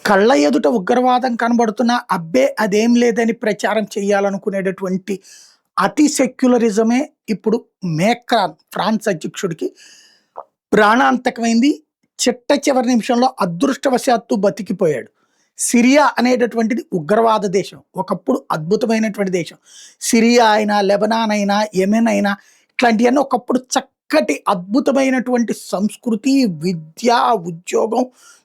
కళ్ళ ఎదుట ఉగ్రవాదం కనబడుతున్నా అబ్బే అదేం లేదని ప్రచారం చేయాలనుకునేటటువంటి అతి సెక్యులరిజమే ఇప్పుడు మేక్రాన్ ఫ్రాన్స్ అధ్యక్షుడికి ప్రాణాంతకమైంది. చిట్ట చివరి నిమిషంలో అదృష్టవశాత్తు బతికిపోయాడు. సిరియా అనేటటువంటిది ఉగ్రవాద దేశం. ఒకప్పుడు అద్భుతమైనటువంటి దేశం. సిరియా అయినా, లెబనాన్ అయినా, యెమెన్ అయినా ఇట్లాంటివన్నీ ఒకప్పుడు చక్కటి అద్భుతమైనటువంటి సంస్కృతి, విద్య, ఉద్యోగం,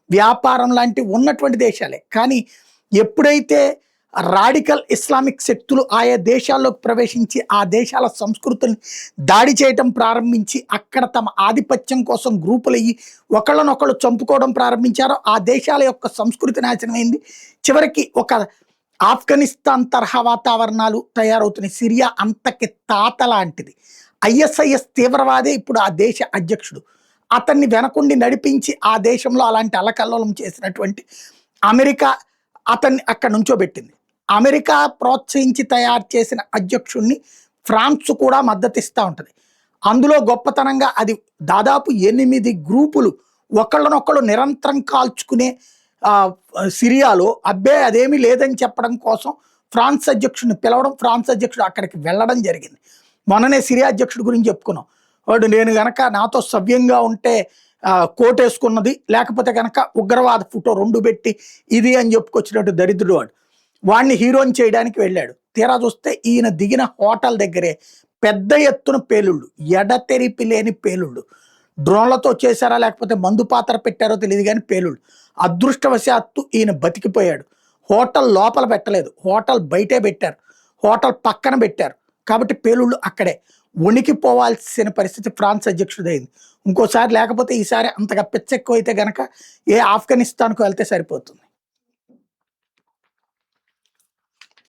వ్యాపారం లాంటివి ఉన్నటువంటి దేశాలే. కానీ ఎప్పుడైతే రాడికల్ ఇస్లామిక్ శక్తులు ఆయా దేశాల్లోకి ప్రవేశించి ఆ దేశాల సంస్కృతుల్ని దాడి చేయటం ప్రారంభించి అక్కడ తమ ఆధిపత్యం కోసం గ్రూపులయ్యి ఒకళ్ళనొకళ్ళు చంపుకోవడం ప్రారంభించారో ఆ దేశాల యొక్క సంస్కృతి నాశనమైంది. చివరికి ఒక ఆఫ్ఘనిస్తాన్ తరహా వాతావరణాలు తయారవుతున్నాయి. సిరియా అంతకి తాత లాంటిది. ఐఎస్ఐఎస్ తీవ్రవాదే ఇప్పుడు ఆ దేశ అధ్యక్షుడు. అతన్ని వెనకుండి నడిపించి ఆ దేశంలో అలాంటి అల్లకల్లోలం చేసినటువంటి అమెరికా అతన్ని అక్కడ నుంచోబెట్టింది. అమెరికా ప్రోత్సహించి తయారు చేసిన అధ్యక్షుడిని ఫ్రాన్స్ కూడా మద్దతిస్తూ ఉంటుంది. అందులో గొప్పతనంగా అది దాదాపు 8 గ్రూపులు ఒకళ్ళనొకళ్ళు నిరంతరం కాల్చుకునే సిరియాలో అబ్బే అదేమీ లేదని చెప్పడం కోసం ఫ్రాన్స్ అధ్యక్షుడిని పిలవడం, ఫ్రాన్స్ అధ్యక్షుడు అక్కడికి వెళ్ళడం జరిగింది. మొన్ననే సిరియా అధ్యక్షుడి గురించి చెప్పుకున్నాం. వాడు నేను గనక నాతో సవ్యంగా ఉంటే కోటేసుకున్నది, లేకపోతే కనుక ఉగ్రవాద ఫోటో 2 పెట్టి ఇది అని చెప్పుకొచ్చినట్టు దరిద్రుడు వాడు. వాడిని హీరోని చేయడానికి వెళ్ళాడు. తీరా చూస్తే ఈయన దిగిన హోటల్ దగ్గరే పెద్ద ఎత్తున పేలుళ్ళు, ఎడతెరిపి లేని పేలుళ్ళు. డ్రోన్లతో చేశారా లేకపోతే మందు పాత్ర పెట్టారో తెలియదు కానీ పేలుళ్ళు. అదృష్టవశాత్తు ఈయన బతికిపోయాడు. హోటల్ లోపల పెట్టలేదు, హోటల్ బయటే పెట్టారు, హోటల్ పక్కన పెట్టారు. కాబట్టి పేలుళ్ళు అక్కడే. వణికిపోవాల్సిన పరిస్థితి ఫ్రాన్స్ అధ్యక్షుడైంది. ఇంకోసారి లేకపోతే ఈసారి అంతగా పిచ్చెక్కువ అయితే గనక ఆఫ్ఘనిస్తాన్కు వెళ్తే సరిపోతుంది.